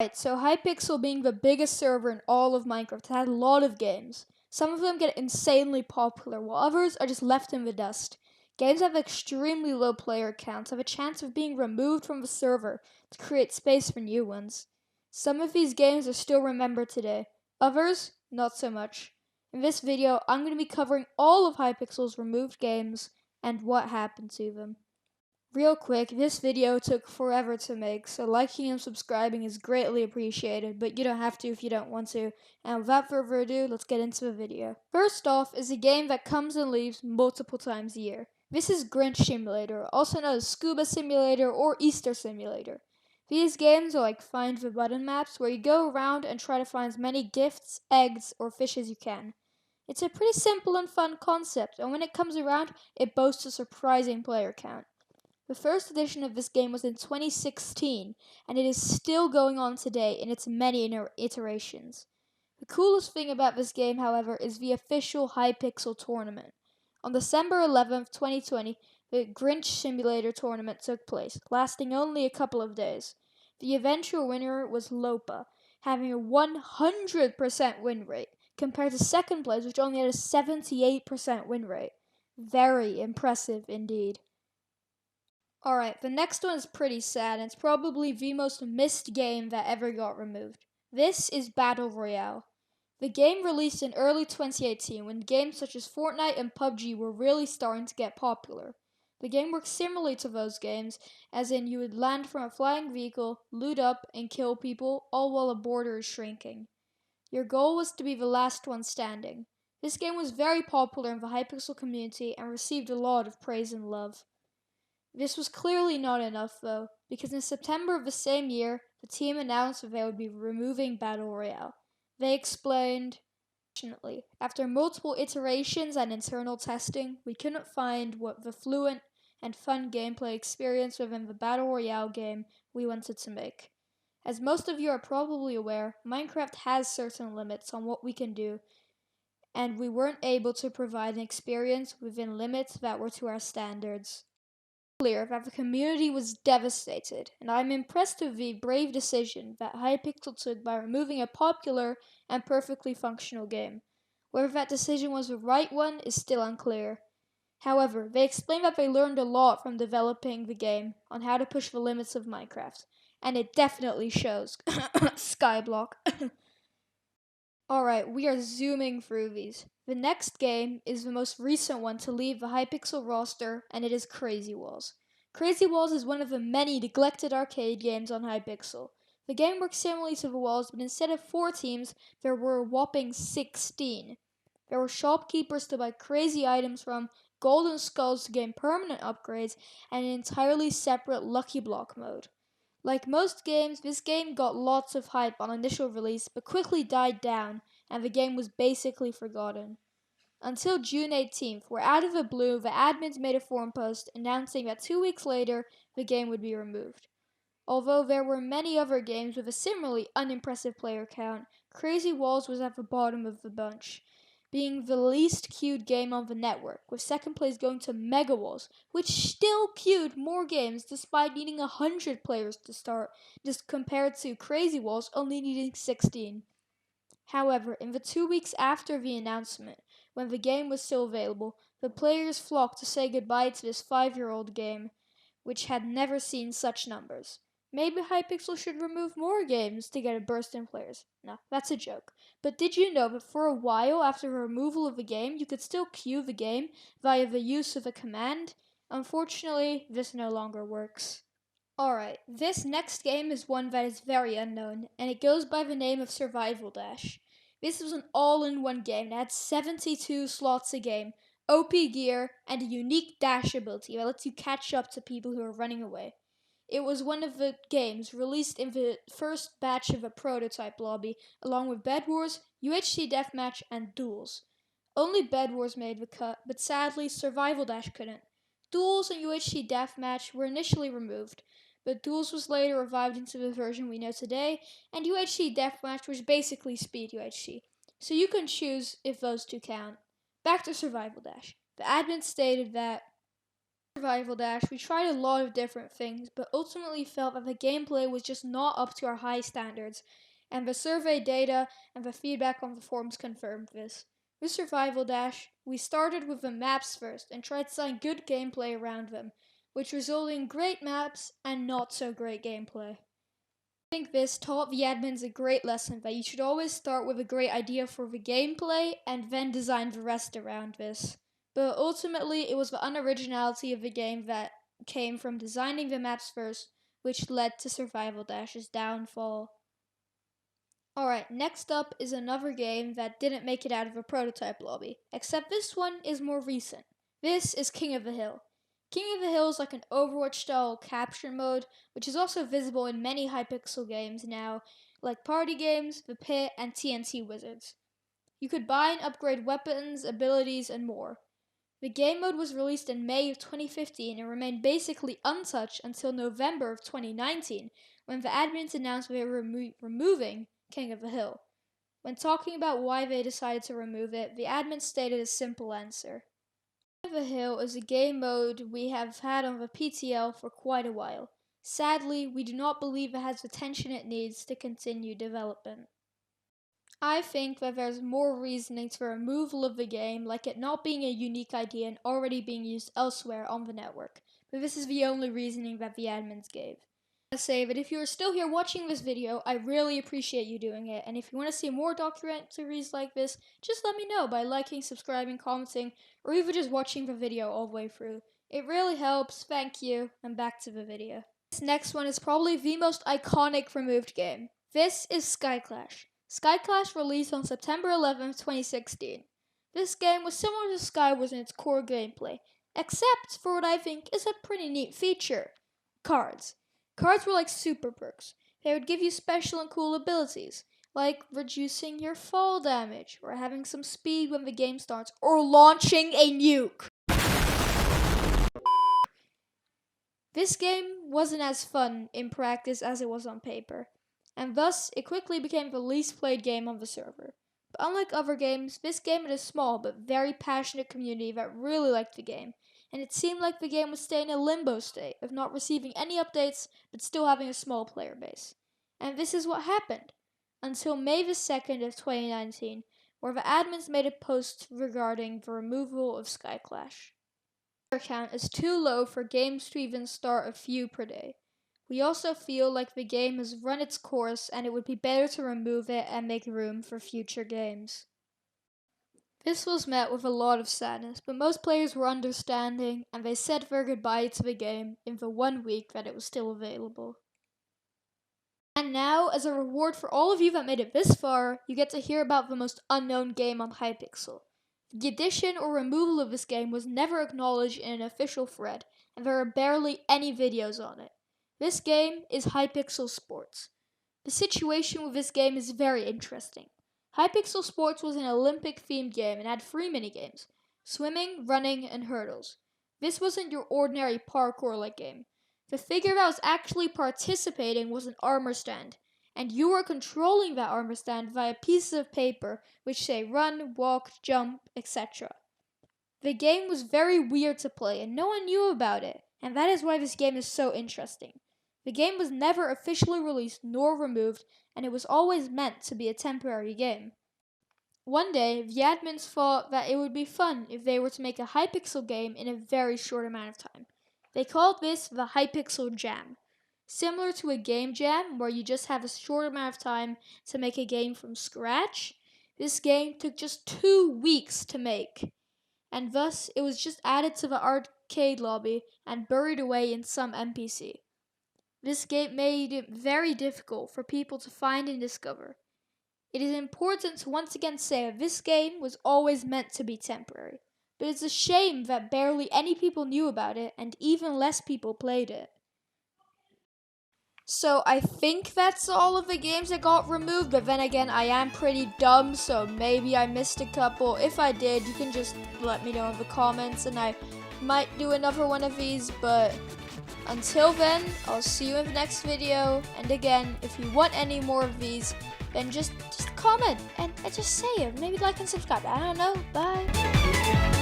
Right, so Hypixel being the biggest server in all of Minecraft had a lot of games. Some of them get insanely popular, while others are just left in the dust. Games that have extremely low player counts have a chance of being removed from the server to create space for new ones. Some of these games are still remembered today, others not so much. In this video, I'm going to be covering all of Hypixel's removed games and what happened to them. Real quick, this video took forever to make, so liking and subscribing is greatly appreciated, but you don't have to if you don't want to. And without further ado, let's get into the video. First off is a game that comes and leaves multiple times a year. This is Grinch Simulator, also known as Scuba Simulator or Easter Simulator. These games are like find the button maps where you go around and try to find as many gifts, eggs, or fish as you can. It's a pretty simple and fun concept, and when it comes around, it boasts a surprising player count. The first edition of this game was in 2016, and it is still going on today in its many iterations. The coolest thing about this game, however, is the official Hypixel tournament. On December 11th, 2020, the Grinch Simulator tournament took place, lasting only a couple of days. The eventual winner was Lopa, having a 100% win rate, compared to second place, which only had a 78% win rate. Very impressive indeed. Alright, the next one is pretty sad, and it's probably the most missed game that ever got removed. This is Battle Royale. The game released in early 2018 when games such as Fortnite and PUBG were really starting to get popular. The game works similarly to those games, as in you would land from a flying vehicle, loot up, and kill people, all while a border is shrinking. Your goal was to be the last one standing. This game was very popular in the Hypixel community and received a lot of praise and love. This was clearly not enough, though, because in September of the same year, the team announced that they would be removing Battle Royale. They explained, "Unfortunately, after multiple iterations and internal testing, we couldn't find what the fluent and fun gameplay experience within the Battle Royale game we wanted to make. As most of you are probably aware, Minecraft has certain limits on what we can do, and we weren't able to provide an experience within limits that were to our standards." Clear that the community was devastated, and I'm impressed with the brave decision that Hypixel took by removing a popular and perfectly functional game. Whether that decision was the right one is still unclear. However, they explained that they learned a lot from developing the game on how to push the limits of Minecraft, and it definitely shows. Skyblock. Alright, we are zooming through these. The next game is the most recent one to leave the Hypixel roster, and it is Crazy Walls. Crazy Walls is one of the many neglected arcade games on Hypixel. The game works similarly to the walls, but instead of 4 teams, there were a whopping 16. There were shopkeepers to buy crazy items from, golden skulls to gain permanent upgrades, and an entirely separate Lucky Block mode. Like most games, this game got lots of hype on initial release, but quickly died down, and the game was basically forgotten. Until June 18th, where out of the blue, the admins made a forum post announcing that 2 weeks later, the game would be removed. Although there were many other games with a similarly unimpressive player count, Crazy Walls was at the bottom of the bunch, being the least queued game on the network, with second place going to Mega Walls, which still queued more games despite needing 100 players to start, just compared to Crazy Walls only needing 16. However, in the 2 weeks after the announcement, when the game was still available, the players flocked to say goodbye to this 5-year-old game, which had never seen such numbers. Maybe Hypixel should remove more games to get a burst in players. No, that's a joke. But did you know that for a while after the removal of the game, you could still queue the game via the use of a command? Unfortunately, this no longer works. Alright, this next game is one that is very unknown, and it goes by the name of Survival Dash. This was an all-in-one game that had 72 slots a game, OP gear, and a unique dash ability that lets you catch up to people who are running away. It was one of the games released in the first batch of a prototype lobby, along with Bed Wars, UHC Deathmatch, and Duels. Only Bed Wars made the cut, but sadly Survival Dash couldn't. Duels and UHC Deathmatch were initially removed, but Duels was later revived into the version we know today, and UHC Deathmatch was basically Speed UHC. So you can choose if those two count. Back to Survival Dash. The admin stated that Survival Dash, we tried a lot of different things, but ultimately felt that the gameplay was just not up to our high standards, and the survey data and the feedback on the forums confirmed this. With Survival Dash, we started with the maps first and tried to design good gameplay around them, which resulted in great maps and not so great gameplay. I think this taught the admins a great lesson that you should always start with a great idea for the gameplay and then design the rest around this. But ultimately, it was the unoriginality of the game that came from designing the maps first, which led to Survival Dash's downfall. Alright, next up is another game that didn't make it out of a prototype lobby, except this one is more recent. This is King of the Hill. King of the Hill is like an Overwatch-style capture mode, which is also visible in many Hypixel games now, like Party Games, The Pit, and TNT Wizards. You could buy and upgrade weapons, abilities, and more. The game mode was released in May of 2015 and remained basically untouched until November of 2019, when the admins announced they were removing King of the Hill. When talking about why they decided to remove it, the admins stated a simple answer. King of the Hill is a game mode we have had on the PTL for quite a while. Sadly, we do not believe it has the attention it needs to continue development. I think that there's more reasoning to removal of the game, like it not being a unique idea and already being used elsewhere on the network, but this is the only reasoning that the admins gave. I say that if you are still here watching this video, I really appreciate you doing it, and if you want to see more documentaries like this, just let me know by liking, subscribing, commenting, or even just watching the video all the way through. It really helps, thank you, and back to the video. This next one is probably the most iconic removed game. This is Skyclash. Skyclash released on September 11, 2016. This game was similar to Skywars in its core gameplay, except for what I think is a pretty neat feature. Cards. Cards were like super perks. They would give you special and cool abilities, like reducing your fall damage, or having some speed when the game starts, or launching a nuke. This game wasn't as fun in practice as it was on paper, and thus it quickly became the least played game on the server. But unlike other games, this game had a small but very passionate community that really liked the game, and it seemed like the game was staying in a limbo state of not receiving any updates but still having a small player base. And this is what happened, until May the 2nd of 2019, where the admins made a post regarding the removal of Skyclash. Our count is too low for games to even start a few per day. We also feel like the game has run its course and it would be better to remove it and make room for future games. This was met with a lot of sadness, but most players were understanding and they said their goodbye to the game in the 1 week that it was still available. And now, as a reward for all of you that made it this far, you get to hear about the most unknown game on Hypixel. The addition or removal of this game was never acknowledged in an official thread, and there are barely any videos on it. This game is Hypixel Sports. The situation with this game is very interesting. Hypixel Sports was an Olympic-themed game and had 3 minigames: swimming, running, and hurdles. This wasn't your ordinary parkour-like game. The figure that was actually participating was an armor stand, and you were controlling that armor stand via pieces of paper which say run, walk, jump, etc. The game was very weird to play and no one knew about it, and that is why this game is so interesting. The game was never officially released nor removed, and it was always meant to be a temporary game. One day, the admins thought that it would be fun if they were to make a Hypixel game in a very short amount of time. They called this the Hypixel Jam. Similar to a game jam where you just have a short amount of time to make a game from scratch, this game took just 2 weeks to make, and thus it was just added to the arcade lobby and buried away in some NPC. This game made it very difficult for people to find and discover. It is important to once again say that this game was always meant to be temporary, but it's a shame that barely any people knew about it and even less people played it. So I think that's all of the games that got removed, but then again I am pretty dumb, so maybe I missed a couple. If I did, you can just let me know in the comments and I might do another one of these, but until then, I'll see you in the next video. And again, if you want any more of these, then just comment and just say it. Maybe like and subscribe. I don't know. Bye.